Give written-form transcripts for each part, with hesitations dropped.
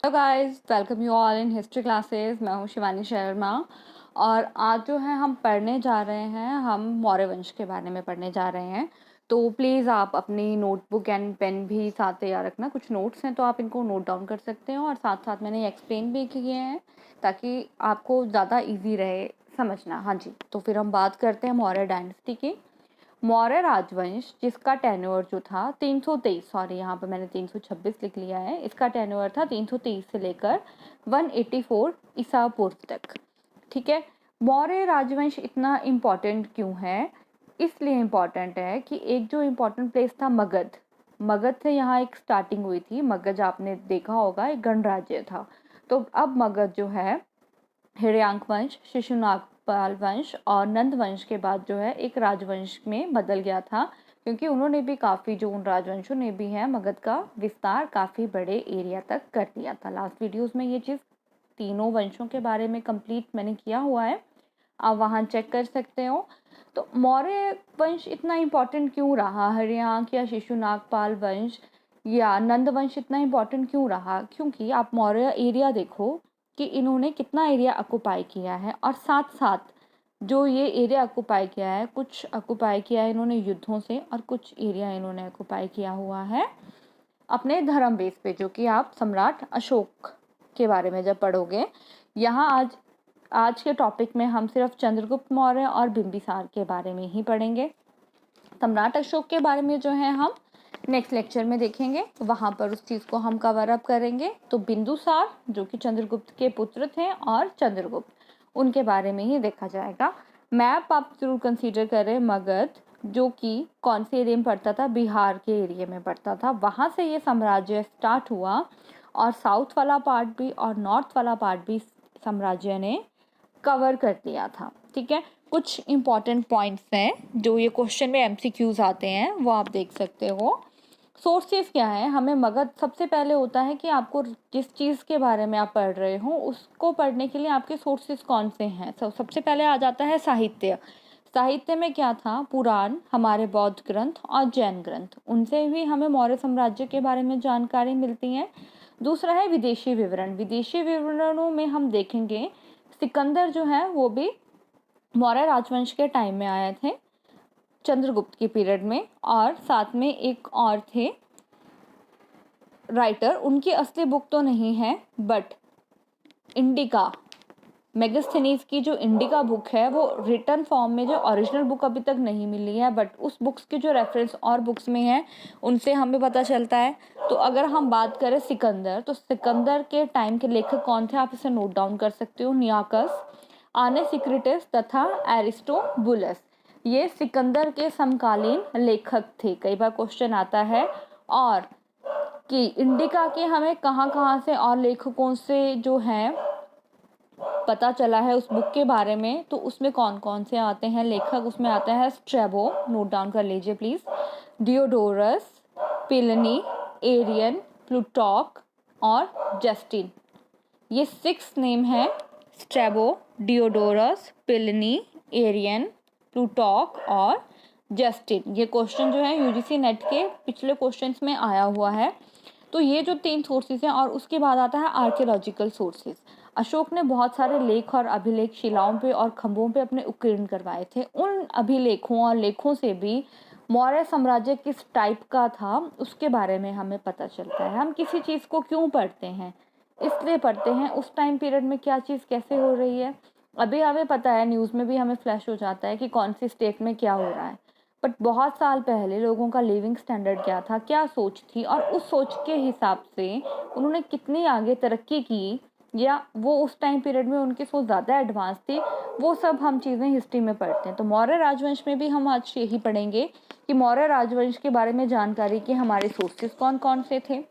Hello guys, welcome you all in history classes. मैं हूँ शिवानी शर्मा और आज जो है हम पढ़ने जा रहे हैं, हम मौर्य वंश के बारे में पढ़ने जा रहे हैं। तो प्लीज़ आप अपनी नोटबुक एंड पेन भी साथ तैयार रखना। कुछ नोट्स हैं तो आप इनको नोट डाउन कर सकते हो और साथ साथ मैंने एक्सप्लेन भी किए हैं ताकि आपको ज़्यादा ईजी रहे समझना। हाँ जी, तो फिर हम बात करते हैं मौर्य डायनेस्टी की। मौर्य राजवंश जिसका टेन्योर जो था 323, सॉरी यहाँ पर मैंने 326 लिख लिया है, इसका टेन्योर था 323 से लेकर 184 ईसा पूर्व तक। ठीक है, मौर्य राजवंश इतना इम्पॉर्टेंट क्यों है? इसलिए इम्पॉर्टेंट है कि एक जो इम्पॉर्टेंट प्लेस था मगध, मगध से यहाँ एक स्टार्टिंग हुई थी। मगध आपने देखा होगा एक गणराज्य था। तो अब मगध जो है हिरण्यक वंश, शिशुनागपाल वंश और नंद वंश के बाद जो है एक राजवंश में बदल गया था, क्योंकि उन्होंने भी काफ़ी, जो उन राजवंशों ने भी है मगध का विस्तार काफ़ी बड़े एरिया तक कर दिया था। लास्ट वीडियोस में ये चीज़ तीनों वंशों के बारे में कंप्लीट मैंने किया हुआ है, आप वहाँ चेक कर सकते हो। तो मौर्य वंश इतना इम्पोर्टेंट क्यों रहा? हिरण्यक या शिशुनागपाल वंश या नंद वंश इतना इम्पोर्टेंट क्यों रहा? क्योंकि आप मौर्य एरिया देखो कि इन्होंने कितना एरिया ऑक्युपाई किया है, और साथ साथ जो ये एरिया ऑक्युपाई किया है, कुछ ऑक्युपाई किया है इन्होंने युद्धों से और कुछ एरिया इन्होंने ऑक्युपाई किया हुआ है अपने धर्म बेस पे, जो कि आप सम्राट अशोक के बारे में जब पढ़ोगे। यहाँ आज के टॉपिक में हम सिर्फ चंद्रगुप्त मौर्य और बिंबिसार के बारे में ही पढ़ेंगे। सम्राट अशोक के बारे में जो है हम नेक्स्ट लेक्चर में देखेंगे, वहाँ पर उस चीज़ को हम कवर अप करेंगे। तो बिंदुसार जो कि चंद्रगुप्त के पुत्र थे और चंद्रगुप्त, उनके बारे में ही देखा जाएगा। मैप आप जरूर कंसीडर करें। मगध जो कि कौन से एरिया में पड़ता था? बिहार के एरिया में पड़ता था। वहाँ से ये साम्राज्य स्टार्ट हुआ और साउथ वाला पार्ट भी और नॉर्थ वाला पार्ट भी साम्राज्य ने कवर कर दिया था। ठीक है, कुछ इंपॉर्टेंट पॉइंट्स हैं जो ये क्वेश्चन में एमसीक्यूज आते हैं, वो आप देख सकते हो। सोर्सेज क्या है? हमें मगध सबसे पहले होता है कि आपको जिस चीज़ के बारे में आप पढ़ रहे हो उसको पढ़ने के लिए आपके सोर्सेज कौन से हैं। सबसे पहले आ जाता है साहित्य। साहित्य में क्या था? पुराण, हमारे बौद्ध ग्रंथ और जैन ग्रंथ, उनसे भी हमें मौर्य साम्राज्य के बारे में जानकारी मिलती है। दूसरा है विदेशी विवरण। विदेशी विवरणों में हम देखेंगे सिकंदर जो है वो भी मौर्य राजवंश के टाइम में आए थे, चंद्रगुप्त के पीरियड में, और साथ में एक और थे राइटर, उनकी असली बुक तो नहीं है बट इंडिका, मेगास्थनीज की जो इंडिका बुक है वो रिटन फॉर्म में, जो ओरिजिनल बुक अभी तक नहीं मिली है, बट उस बुक्स के जो रेफरेंस और बुक्स में है उनसे हमें पता चलता है। तो अगर हम बात करें सिकंदर, तो सिकंदर के टाइम के लेखक कौन थे? आप इसे नोट डाउन कर सकते हो। नियाकस, आनेसिक्रिटस तथा एरिस्टोबुलस, ये सिकंदर के समकालीन लेखक थे। कई बार क्वेश्चन आता है और कि इंडिका के हमें कहाँ कहाँ से और लेखकों से जो है पता चला है उस बुक के बारे में, तो उसमें कौन कौन से आते हैं लेखक? उसमें आता है स्ट्रैबो, नोट डाउन कर लीजिए प्लीज, डियोडोरस, पिलिनी, एरियन, प्लूटॉक और जस्टिन। ये 6 नेम है: स्ट्रैबो, डियोडोरस, पिलिनी, एरियन, प्लूटॉक और जस्टिन। ये क्वेश्चन जो है यूजीसी नेट के पिछले क्वेश्चंस में आया हुआ है। तो ये जो 3 सोर्सेज हैं, और उसके बाद आता है आर्कियोलॉजिकल सोर्सेज। अशोक ने बहुत सारे लेख और अभिलेख शिलाओं पे और खंभों पे अपने उत्कीर्ण करवाए थे। उन अभिलेखों और लेखों से भी मौर्य साम्राज्य किस टाइप का था उसके बारे में हमें पता चलता है। हम किसी चीज़ को क्यों पढ़ते हैं? इसलिए पढ़ते हैं उस टाइम पीरियड में क्या चीज़ कैसे हो रही है। अभी हमें पता है, न्यूज़ में भी हमें फ्लैश हो जाता है कि कौन सी स्टेट में क्या हो रहा है, बट बहुत साल पहले लोगों का लिविंग स्टैंडर्ड क्या था, क्या सोच थी, और उस सोच के हिसाब से उन्होंने कितनी आगे तरक्की की, या वो उस टाइम पीरियड में उनकी सोच ज़्यादा एडवांस थी, वो सब हम चीज़ें हिस्ट्री में पढ़ते हैं। तो मौर्य राजवंश में भी हम आज यही पढ़ेंगे कि मौर्य राजवंश के बारे में जानकारी कि हमारे सोर्सेस कौन कौन से थे,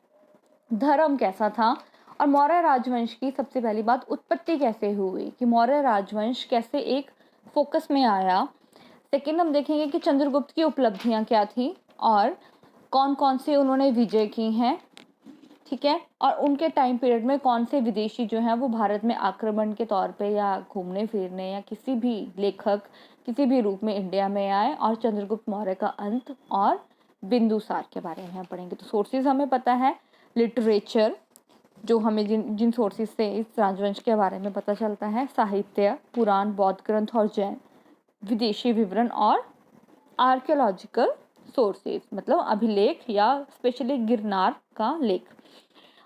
धर्म कैसा था, और मौर्य राजवंश की सबसे पहली बात उत्पत्ति कैसे हुई, कि मौर्य राजवंश कैसे एक फोकस में आया। सेकेंड हम देखेंगे कि चंद्रगुप्त की उपलब्धियां क्या थी और कौन कौन से उन्होंने विजय की हैं। ठीक है, और उनके टाइम पीरियड में कौन से विदेशी जो हैं वो भारत में आक्रमण के तौर पे या घूमने फिरने या किसी भी लेखक किसी भी रूप में इंडिया में आए, और चंद्रगुप्त मौर्य का अंत और बिंदुसार के बारे में हम पढ़ेंगे। तो सोर्सेज हमें पता है, लिटरेचर, जो हमें जिन जिन सोर्सेज से इस राजवंश के बारे में पता चलता है, साहित्य, पुराण, बौद्ध ग्रंथ और जैन विदेशी विवरण और आर्कियोलॉजिकल सोर्सेज, मतलब अभिलेख या स्पेशली गिरनार का लेख।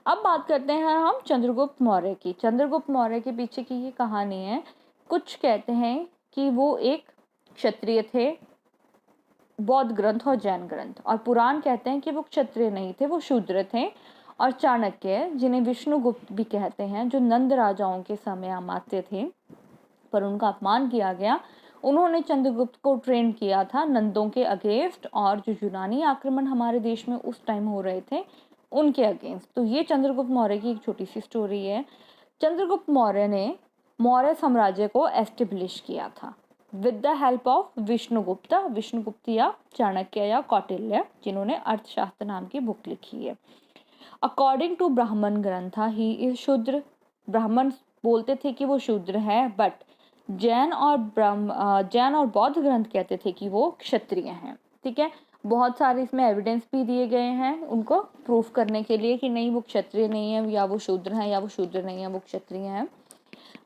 अब बात करते हैं हम चंद्रगुप्त मौर्य की। चंद्रगुप्त मौर्य के पीछे की ये कहानी है। कुछ कहते हैं कि वो एक क्षत्रिय थे, बौद्ध ग्रंथ और जैन ग्रंथ, और पुराण कहते हैं कि वो क्षत्रिय नहीं थे, वो शूद्र थे। और चाणक्य, जिन्हें विष्णुगुप्त भी कहते हैं, जो नंद राजाओं के समय अमात्य थे पर उनका अपमान किया गया, उन्होंने चंद्रगुप्त को ट्रेन किया था नंदों के अगेंस्ट, और जो यूनानी आक्रमण हमारे देश में उस टाइम हो रहे थे उनके अगेंस्ट। तो ये चंद्रगुप्त मौर्य की एक छोटी सी स्टोरी है। चंद्रगुप्त मौर्य ने मौर्य साम्राज्य को एस्टेब्लिश किया था with the help of Vishnugupta या चाणक्य या कौटिल्य, जिन्होंने अर्थशास्त्र नाम की बुक लिखी है। अकॉर्डिंग टू ब्राह्मण ग्रंथ ही इज शूद्र। ब्राह्मण बोलते थे कि वो शूद्र है, बट जैन और बौद्ध ग्रंथ कहते थे कि वो क्षत्रिय हैं। ठीक है, बहुत सारे इसमें एविडेंस भी दिए गए हैं उनको प्रूफ करने के लिए कि नहीं वो क्षत्रिय नहीं है, या वो शूद्र है, या वो शूद्र नहीं है, वो क्षत्रिय है।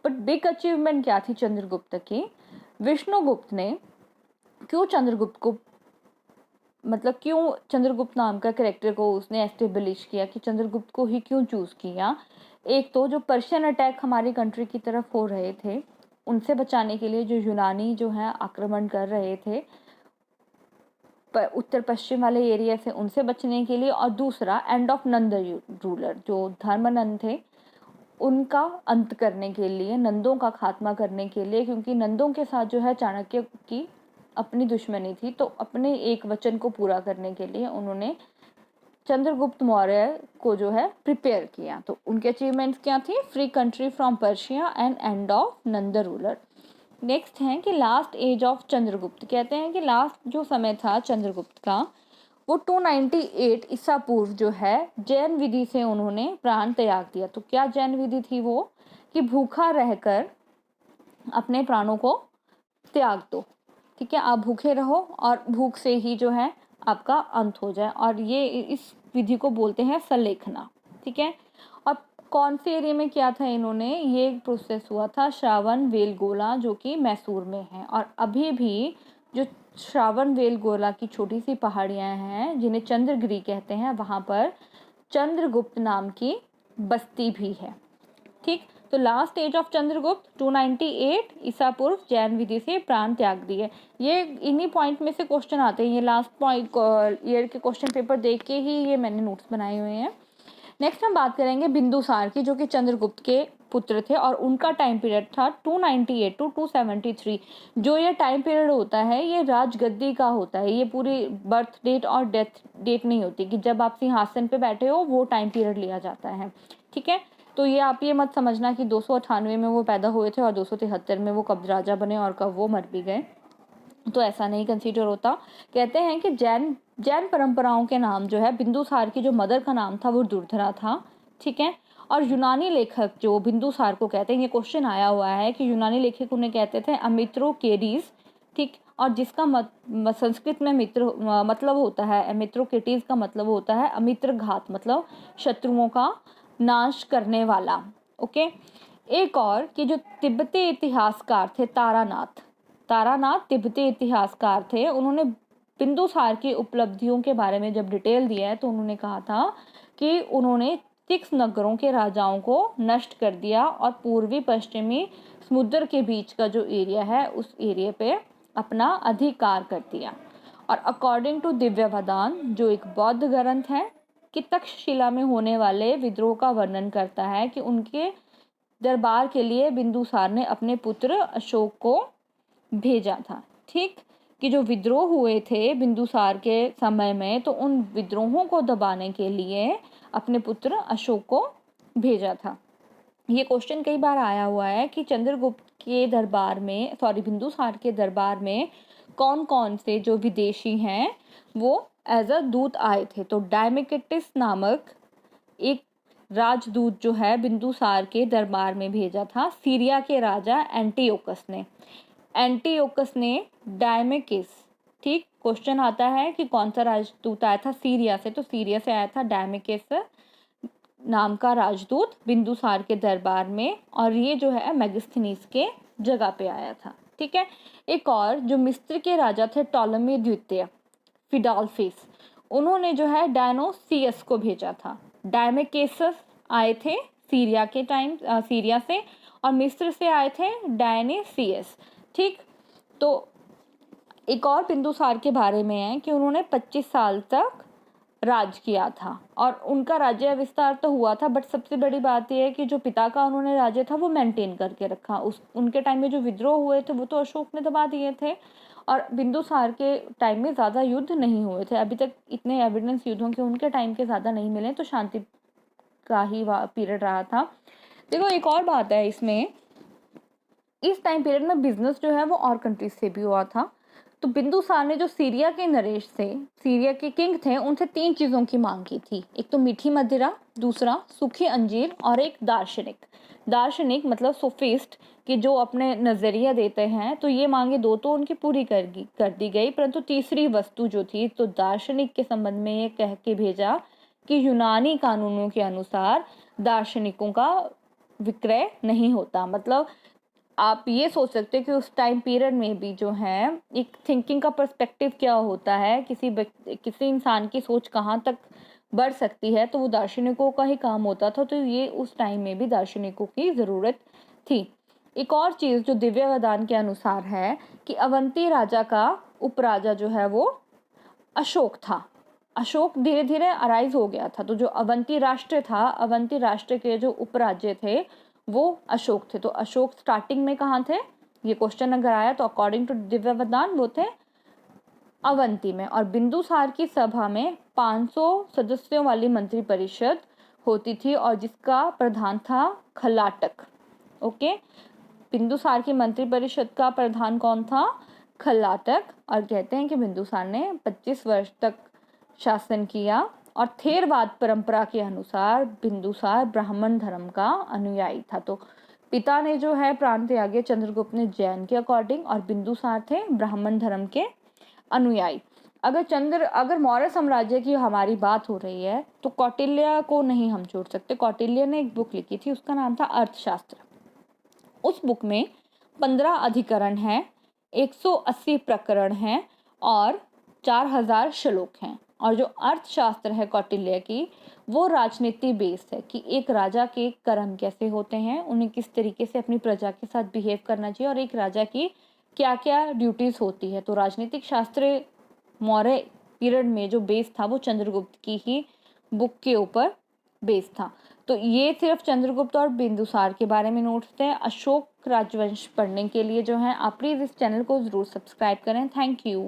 बट बिग अचीवमेंट क्या थी चंद्रगुप्त की? विष्णुगुप्त ने क्यों चंद्रगुप्त नाम का कैरेक्टर को उसने एस्टेब्लिश किया, कि चंद्रगुप्त को ही क्यों चूज किया? एक तो जो पर्शियन अटैक हमारी कंट्री की तरफ हो रहे थे, उनसे बचाने के लिए, जो यूनानी जो है आक्रमण कर रहे थे उत्तर पश्चिम वाले एरिया से, उनसे बचने के लिए। और दूसरा एंड ऑफ नंद रूलर, जो धर्मनंद थे उनका अंत करने के लिए, नंदों का खात्मा करने के लिए, क्योंकि नंदों के साथ जो है चाणक्य की अपनी दुश्मनी थी। तो अपने एक वचन को पूरा करने के लिए उन्होंने चंद्रगुप्त मौर्य को जो है प्रिपेयर किया। तो उनके अचीवमेंट्स क्या थी? Free country from Persia and end of Nand ruler. Next है कि लास्ट एज ऑफ चंद्रगुप्त। कहते हैं कि लास्ट जो समय था चंद्रगुप्त का, वो 298 ईसा पूर्व जो है जैन विधि से उन्होंने प्राण त्याग दिया। तो क्या जैन विधि थी वो? कि भूखा रहकर अपने प्राणों को त्याग दो। ठीक है, आप भूखे रहो और भूख से ही जो है आपका अंत हो जाए, और ये इस विधि को बोलते हैं सलेखना। ठीक है, और कौन से एरिया में किया था इन्होंने? ये प्रोसेस हुआ था श्रावण वेलगोला, जो कि मैसूर में है। और अभी भी जो श्रावण वेलगोला की छोटी सी पहाड़ियाँ हैं, जिन्हें चंद्रगिरी कहते हैं, वहाँ पर चंद्रगुप्त नाम की बस्ती भी है। ठीक, तो लास्ट एज ऑफ चंद्रगुप्त 298 ईसा पूर्व जैन विधि से प्राण त्याग दिए। ये इन्हीं पॉइंट में से क्वेश्चन आते हैं, ये लास्ट पॉइंट ईयर के क्वेश्चन पेपर देख के ही ये मैंने नोट्स बनाए हुए हैं। नेक्स्ट हम बात करेंगे बिंदुसार की, जो कि चंद्रगुप्त के पुत्र थे, और उनका टाइम पीरियड था 298 टू 273। जो ये टाइम पीरियड होता है ये राजगद्दी का होता है, ये पूरी बर्थ डेट और डेथ डेट नहीं होती कि जब आप सिंहासन पे बैठे हो वो टाइम पीरियड लिया जाता है। ठीक है, तो ये आप ये मत समझना कि 298 में वो पैदा हुए थे और 273 में वो कब राजा बने और कब वो मर भी गए, तो ऐसा नहीं कंसीडर होता। कहते हैं कि जैन परंपराओं के नाम जो है, बिंदुसार की जो मदर का नाम था वो दुर्धरा था। ठीक है, और यूनानी लेखक जो बिंदुसार को कहते हैं, ये क्वेश्चन आया हुआ है कि यूनानी लेखक उन्हें कहते थे अमित्रोकेरीज। ठीक, और जिसका संस्कृत में मतलब होता है, अमित्रोकेटीज का मतलब होता है अमित्र घात, मतलब शत्रुओं का नाश करने वाला। ओके, एक और कि जो तिब्बती इतिहासकार थे तारानाथ तिब्बती इतिहासकार थे, उन्होंने बिंदुसार की उपलब्धियों के बारे में जब डिटेल दिया है तो उन्होंने कहा था कि उन्होंने 6 नगरों के राजाओं को नष्ट कर दिया और पूर्वी पश्चिमी समुद्र के बीच का जो एरिया है उस एरिया पे अपना अधिकार कर दिया। और अकॉर्डिंग टू दिव्यवदान, जो एक बौद्ध ग्रंथ है, कि तक्षशिला में होने वाले विद्रोह का वर्णन करता है कि उनके दरबार के लिए बिंदुसार ने अपने पुत्र अशोक को भेजा था। ठीक, कि जो विद्रोह हुए थे बिंदुसार के समय में, तो उन विद्रोहों को दबाने के लिए अपने पुत्र अशोक को भेजा था। ये क्वेश्चन कई बार आया हुआ है कि चंद्रगुप्त के दरबार में, बिंदुसार के दरबार में कौन कौन से जो विदेशी हैं वो एज अ दूत आए थे। तो डायमेकेटिस नामक एक राजदूत जो है बिंदुसार के दरबार में भेजा था सीरिया के राजा एंटीओकस ने डायमेकिस। ठीक, क्वेश्चन आता है कि कौन सा राजदूत आया था सीरिया से, तो सीरिया से आया था डायमेकिस नाम का राजदूत बिंदुसार के दरबार में, और ये जो है मेगास्थनीज के जगह पे आया था। ठीक है। एक और जो मिस्र के राजा थे टॉलमी द्वितीय फिडाल्फिस, उन्होंने जो है डायनोसियस को भेजा था। डायमेकेसस आए थे सीरिया से, और मिस्र से आए थे डायनेसियस। ठीक। तो एक और बिंदुसार के बारे में है कि उन्होंने 25 साल तक राज किया था, और उनका राज्य विस्तार तो हुआ था, बट सबसे बड़ी बात यह है कि जो पिता का उन्होंने राज्य था वो मेंटेन करके रखा। उनके टाइम में जो विद्रोह हुए थे वो तो अशोक ने दबा दिए थे, और बिंदुसार के टाइम में ज़्यादा युद्ध नहीं हुए थे। अभी तक इतने एविडेंस युद्धों के उनके टाइम के ज़्यादा नहीं मिले, तो शांति का ही पीरियड रहा था। देखो एक और बात है इसमें, इस टाइम पीरियड में बिजनेस जो है वो और कंट्रीज से भी हुआ था। तो बिंदुसार ने जो सीरिया के नरेश थे, सीरिया के किंग थे, उनसे 3 चीज़ों की मांग की थी। एक तो मीठी मदिरा, दूसरा सूखी अंजीर, और एक दार्शनिक। दार्शनिक मतलब सोफिस्ट, कि जो अपने नज़रिया देते हैं। तो ये मांगे 2 तो उनकी पूरी कर दी गई, परंतु तीसरी वस्तु जो थी, तो दार्शनिक के संबंध में ये कह के भेजा कि यूनानी कानूनों के अनुसार दार्शनिकों का विक्रय नहीं होता। मतलब आप ये सोच सकते हो कि उस टाइम पीरियड में भी जो है एक थिंकिंग का पर्सपेक्टिव क्या होता है, किसी इंसान की सोच कहाँ तक बढ़ सकती है, तो वो दार्शनिकों का ही काम होता था। तो ये उस टाइम में भी दार्शनिकों की ज़रूरत थी। एक और चीज़ जो दिव्य वरदान के अनुसार है कि अवंती राजा का उपराजा जो है वो अशोक था। अशोक धीरे धीरे अराइज हो गया था, तो जो अवंती राष्ट्र था, अवंती राष्ट्र के जो उपराज्य थे वो अशोक थे। तो अशोक स्टार्टिंग में कहाँ थे, ये क्वेश्चन अगर आया तो अकॉर्डिंग टू दिव्य वरदान वो थे अवंती में। और बिंदुसार की सभा में 500 सदस्यों वाली मंत्री परिषद होती थी, और जिसका प्रधान था खलाटक। ओके। बिंदुसार की मंत्री परिषद का प्रधान कौन था, खलाटक। और कहते हैं कि बिंदुसार ने 25 वर्ष तक शासन किया, और थेरवाद परंपरा के अनुसार बिंदुसार ब्राह्मण धर्म का अनुयायी था। तो पिता ने जो है प्राण त्यागे, चंद्रगुप्त ने जैन के अकॉर्डिंग, और बिंदुसार थे ब्राह्मण धर्म के अनुयायी। अगर मौर्य साम्राज्य की हमारी बात हो रही है तो कौटिल्य को नहीं हम छोड़ सकते। कौटिल्य ने एक बुक लिखी थी, उसका नाम था अर्थशास्त्र। उस बुक में 15 अधिकरण हैं, 180 प्रकरण हैं, और 4000 श्लोक हैं। और जो अर्थशास्त्र है कौटिल्य की, वो राजनीति बेस्ड है कि एक राजा के कर्म कैसे होते हैं, उन्हें किस तरीके से अपनी प्रजा के साथ बिहेव करना चाहिए, और एक राजा की क्या क्या ड्यूटीज होती है। तो राजनीतिक शास्त्र मौर्य पीरियड में जो बेस था वो चंद्रगुप्त की ही बुक के ऊपर बेस था। तो ये सिर्फ चंद्रगुप्त और बिंदुसार के बारे में नोट्स थे। अशोक राजवंश पढ़ने के लिए जो है आप प्लीज़ इस चैनल को ज़रूर सब्सक्राइब करें। Thank you.